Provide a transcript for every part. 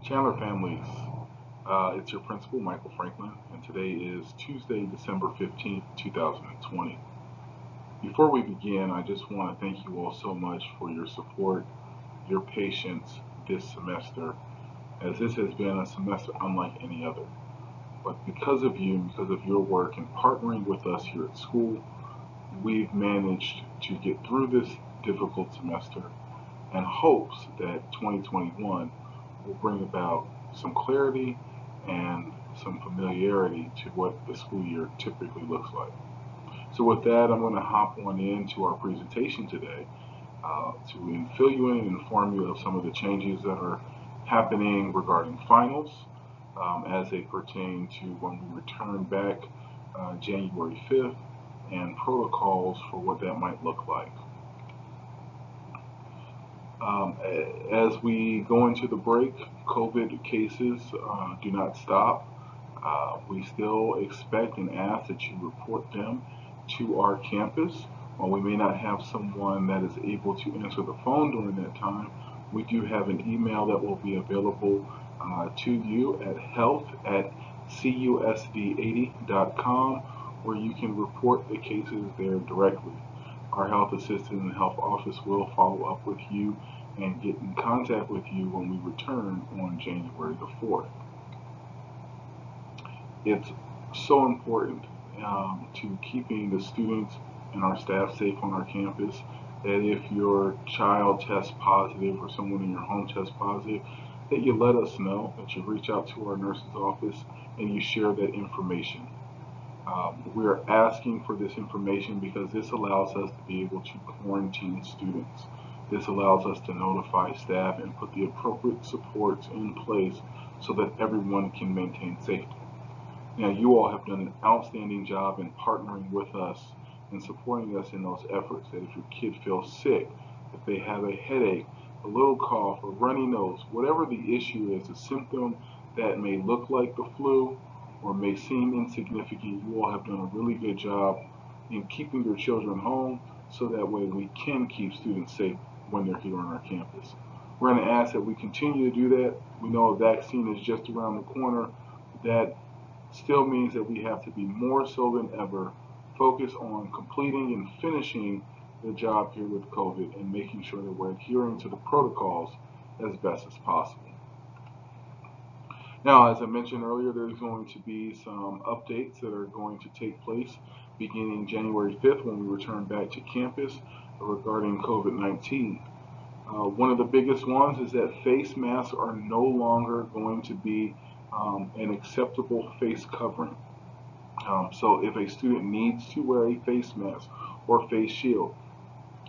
Chandler families, it's your principal, Michael Franklin, and today is Tuesday, December 15th, 2020. Before we begin, I just want to thank you all so much for your support, your patience this semester, as this has been a semester unlike any other. But because of you, because of your work and partnering with us here at school, we've managed to get through this difficult semester and hopes that 2021 will bring about some clarity and some familiarity to what the school year typically looks like. So with that, I'm going to hop on into our presentation today to fill you in and inform you of some of the changes that are happening regarding finals as they pertain to when we return back January 5th and protocols for what that might look like. As we go into the break, COVID cases do not stop. We still expect and ask that you report them to our campus. While we may not have someone that is able to answer the phone during that time, we do have an email that will be available to you at health@cusd80.com, where you can report the cases there directly. Our health assistant and health office will follow up with you and get in contact with you when we return on January the 4th. It's so important to keeping the students and our staff safe on our campus that if your child tests positive or someone in your home tests positive, that you let us know, that you reach out to our nurse's office and you share that information. We're asking for this information because this allows us to be able to quarantine students. This allows us to notify staff and put the appropriate supports in place so that everyone can maintain safety. Now, you all have done an outstanding job in partnering with us and supporting us in those efforts. That if your kid feels sick, if they have a headache, a little cough, a runny nose, whatever the issue is, a symptom that may look like the flu or may seem insignificant, you all have done a really good job in keeping your children home so that way we can keep students safe when they're here on our campus. We're going to ask that we continue to do that. We know a vaccine is just around the corner. That still means that we have to be more so than ever focused on completing and finishing the job here with COVID and making sure that we're adhering to the protocols as best as possible. Now, as I mentioned earlier, there's going to be some updates that are going to take place beginning January 5th when we return back to campus regarding COVID-19. One of the biggest ones is that face masks are no longer going to be an acceptable face covering. So if a student needs to wear a face mask or face shield,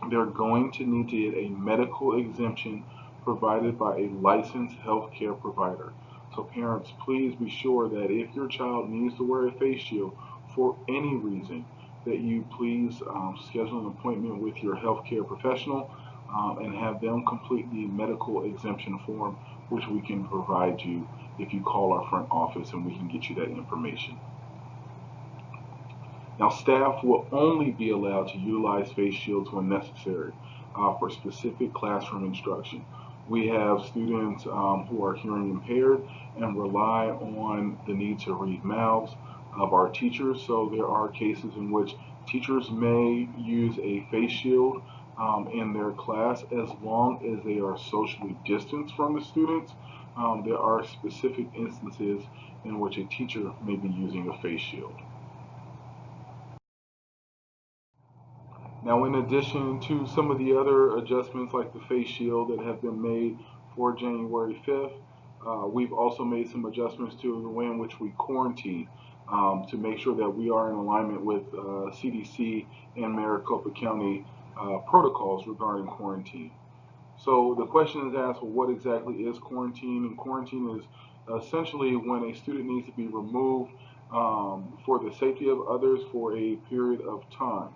they're going to need to get a medical exemption provided by a licensed healthcare provider. So parents, please be sure that if your child needs to wear a face shield for any reason, that you please schedule an appointment with your healthcare professional and have them complete the medical exemption form, which we can provide you if you call our front office and we can get you that information. Now, staff will only be allowed to utilize face shields when necessary for specific classroom instruction. We have students who are hearing impaired and rely on the need to read mouths of our teachers. So there are cases in which teachers may use a face shield in their class as long as they are socially distanced from the students. There are specific instances in which a teacher may be using a face shield. Now, in addition to some of the other adjustments like the face shield that have been made for January 5th, we've also made some adjustments to the way in which we quarantine to make sure that we are in alignment with CDC and Maricopa County protocols regarding quarantine. So the question is asked, well, what exactly is quarantine? And quarantine is essentially when a student needs to be removed for the safety of others for a period of time.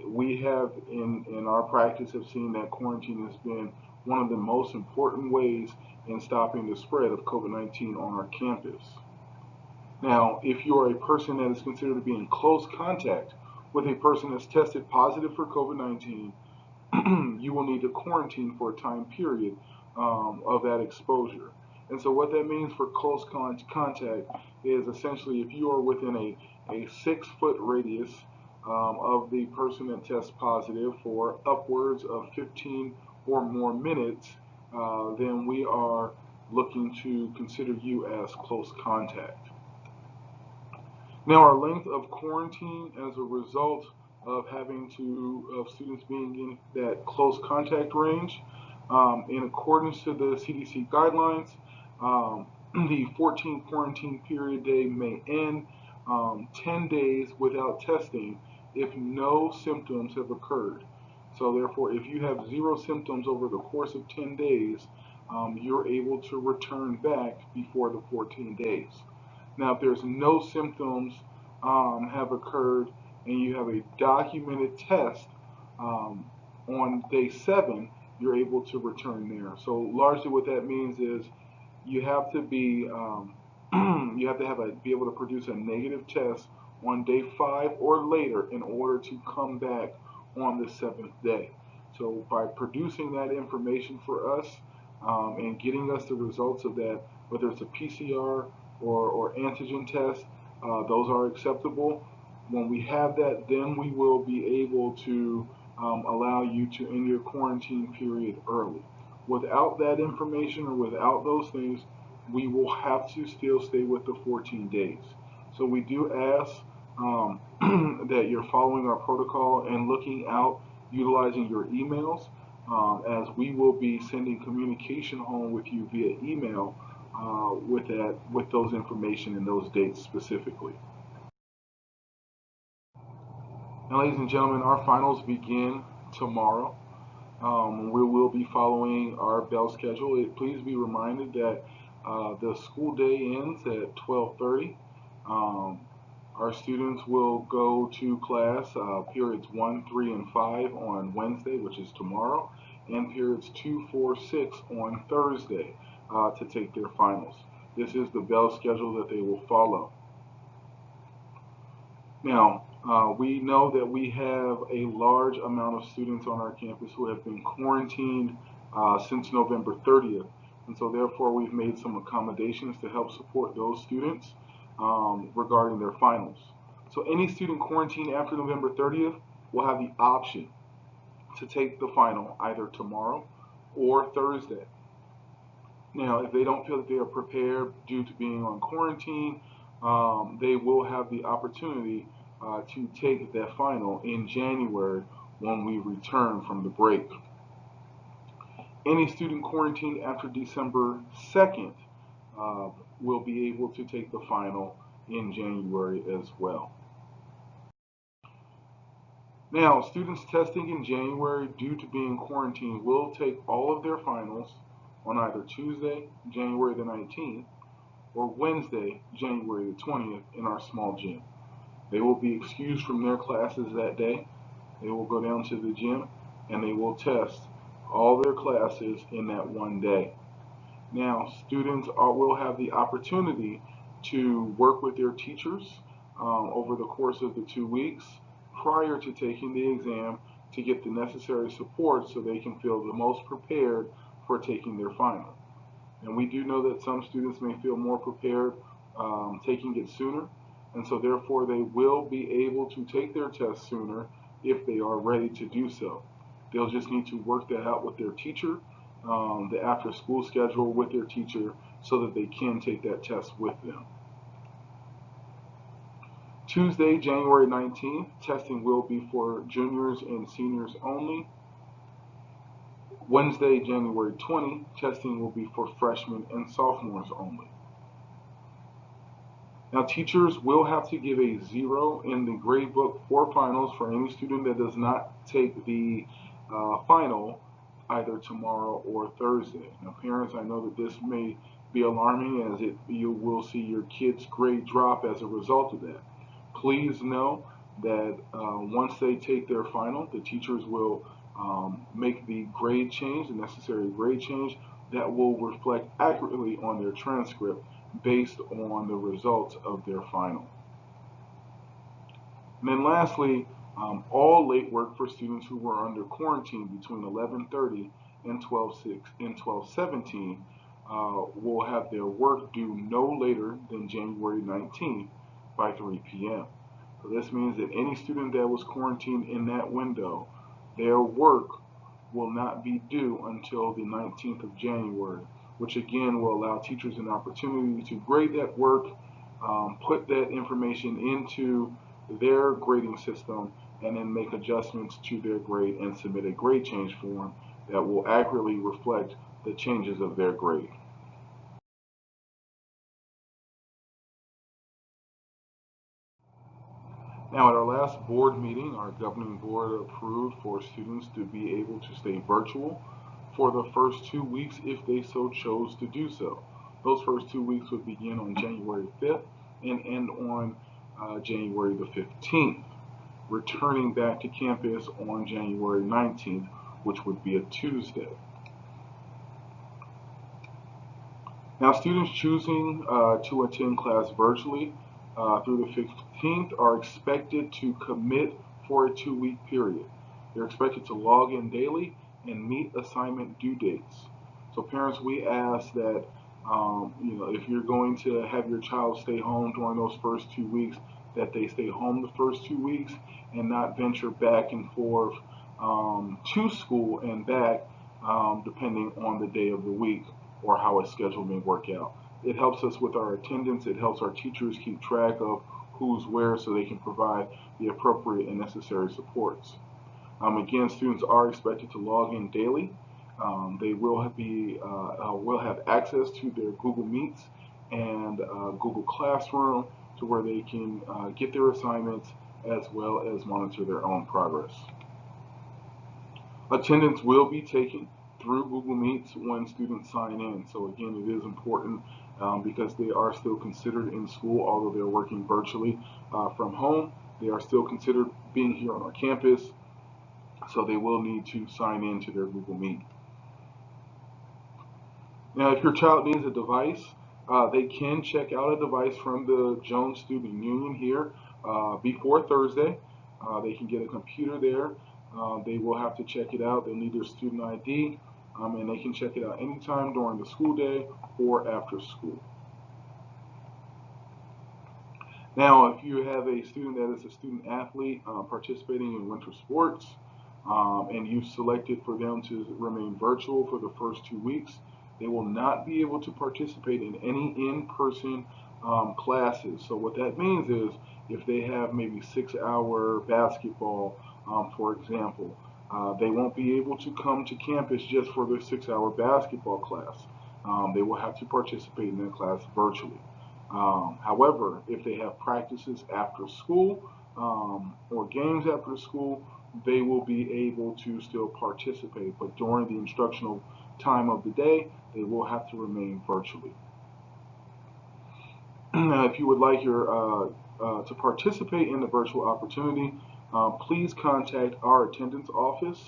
We have in our practice have seen that quarantine has been one of the most important ways in stopping the spread of COVID-19 on our campus. Now, if you are a person that is considered to be in close contact with a person that's tested positive for COVID-19, you will need to quarantine for a time period of that exposure. And so what that means for close contact is essentially if you are within a 6 foot radius of the person that tests positive for upwards of 15 or more minutes, then we are looking to consider you as close contact. Now, our length of quarantine as a result of students being in that close contact range, in accordance to the CDC guidelines, the 14 quarantine period day may end 10 days without testing if no symptoms have occurred. So therefore, if you have 0 symptoms over the course of 10 days, you're able to return back before the 14 days. Now, if there's no symptoms have occurred and you have a documented test on day 7, you're able to return there. So largely what that means is you have to be be able to produce a negative test on day 5 or later in order to come back on the 7th day. So by producing that information for us and getting us the results of that, whether it's a PCR or antigen test, those are acceptable. When we have that, then we will be able to allow you to end your quarantine period early. Without that information or without those things, we will have to still stay with the 14 days. So we do ask that you're following our protocol and looking out, utilizing your emails, as we will be sending communication home with you via email with those information and those dates specifically. Now, ladies and gentlemen, our finals begin tomorrow. We will be following our bell schedule. Please be reminded that the school day ends at 12:30. Our students will go to class periods 1, 3, and 5 on Wednesday, which is tomorrow, and periods 2, 4, 6 on Thursday to take their finals. This is the bell schedule that they will follow. Now, we know that we have a large amount of students on our campus who have been quarantined since November 30th. And so therefore we've made some accommodations to help support those students regarding their finals. So any student quarantined after November 30th will have the option to take the final either tomorrow or Thursday. Now, if they don't feel that they are prepared due to being on quarantine, they will have the opportunity to take that final in January when we return from the break. Any student quarantined after December 2nd will be able to take the final in January as well. Now, students testing in January due to being quarantined will take all of their finals on either Tuesday, January the 19th, or Wednesday, January the 20th in our small gym. They will be excused from their classes that day. They will go down to the gym and they will test all their classes in that one day. Now, students will have the opportunity to work with their teachers over the course of the 2 weeks prior to taking the exam to get the necessary support so they can feel the most prepared for taking their final. And we do know that some students may feel more prepared taking it sooner, and so therefore they will be able to take their test sooner if they are ready to do so. They'll just need to work that out with their teacher, the after school schedule with their teacher, so that they can take that test with them. Tuesday, January 19th, testing will be for juniors and seniors only. Wednesday, January 20th, testing will be for freshmen and sophomores only. Now, teachers will have to give a 0 in the grade book for finals for any student that does not take the final either tomorrow or Thursday. Now, parents, I know that this may be alarming as you will see your kid's grade drop as a result of that. Please know that once they take their final, the teachers will make the grade change, the necessary grade change that will reflect accurately on their transcript based on the results of their final. And then lastly, All late work for students who were under quarantine between 11:30 and 12:17 will have their work due no later than January 19th by 3 p.m. So this means that any student that was quarantined in that window, their work will not be due until the 19th of January, which again will allow teachers an opportunity to grade that work, put that information into their grading system, and then make adjustments to their grade and submit a grade change form that will accurately reflect the changes of their grade. Now, at our last board meeting, our governing board approved for students to be able to stay virtual for the first 2 weeks if they so chose to do so. Those first 2 weeks would begin on January 5th and end on January the 15th, returning back to campus on January 19th, which would be a Tuesday. Now, students choosing to attend class virtually through the 15th are expected to commit for a 2 week period. They're expected to log in daily and meet assignment due dates. So parents, we ask that if you're going to have your child stay home during those first 2 weeks, that they stay home the first 2 weeks and not venture back and forth to school and back, depending on the day of the week or how a schedule may work out. It helps us with our attendance. It helps our teachers keep track of who's where so they can provide the appropriate and necessary supports. Again, students are expected to log in daily. They will have access to their Google Meets and Google Classroom to where they can get their assignments as well as monitor their own progress. Attendance will be taken through Google Meets when students sign in. So again, it is important because they are still considered in school, although they're working virtually from home. They are still considered being here on our campus, so they will need to sign in to their Google Meet. Now, if your child needs a device, they can check out a device from the Jones Student Union here before Thursday. They can get a computer there. They will have to check it out. They'll need their student ID, and they can check it out anytime during the school day or after school. Now, if you have a student that is a student athlete participating in winter sports, and you've selected for them to remain virtual for the first 2 weeks, they will not be able to participate in any in-person classes. So what that means is if they have maybe 6-hour basketball, for example, they won't be able to come to campus just for their 6-hour basketball class. They will have to participate in that class virtually. However, if they have practices after school or games after school, they will be able to still participate. But during the instructional time of the day, they will have to remain virtually. If you would like to participate in the virtual opportunity, please contact our attendance office.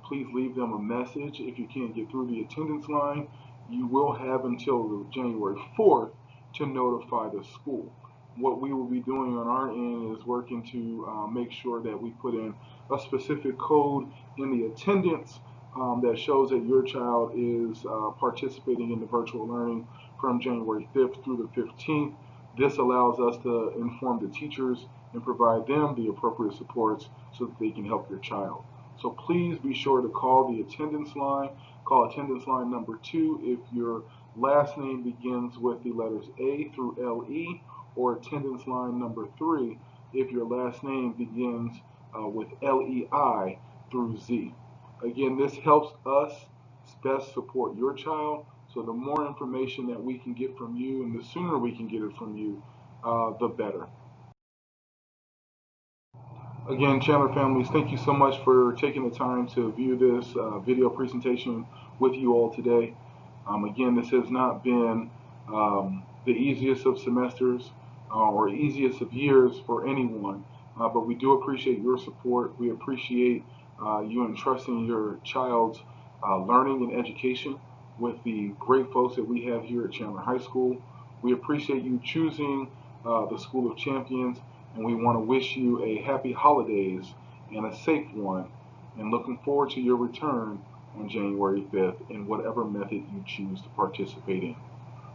Please leave them a message. If you can't get through the attendance line, you will have until January 4th to notify the school. What we will be doing on our end is working to make sure that we put in a specific code in the attendance that shows that your child is participating in the virtual learning from January 5th through the 15th. This allows us to inform the teachers and provide them the appropriate supports so that they can help your child. So please be sure to call the attendance line. Call attendance line number 2 if your last name begins with the letters A through LE, or attendance line number 3 if your last name begins with LEI through Z. Again, this helps us best support your child, so the more information that we can get from you and the sooner we can get it from you, the better. Again, Chandler families, thank you so much for taking the time to view this video presentation with you all today. Again, this has not been the easiest of semesters or easiest of years for anyone, but we do appreciate your support. We appreciate you entrusting your child's learning and education with the great folks that we have here at Chandler High School. We appreciate you choosing the School of Champions And we want to wish you a happy holidays and a safe one, and looking forward to your return on January 5th in whatever method you choose to participate in.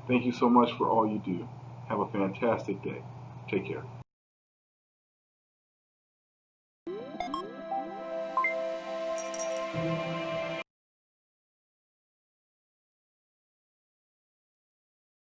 Thank you so much for all you do. Have a fantastic day. Take care.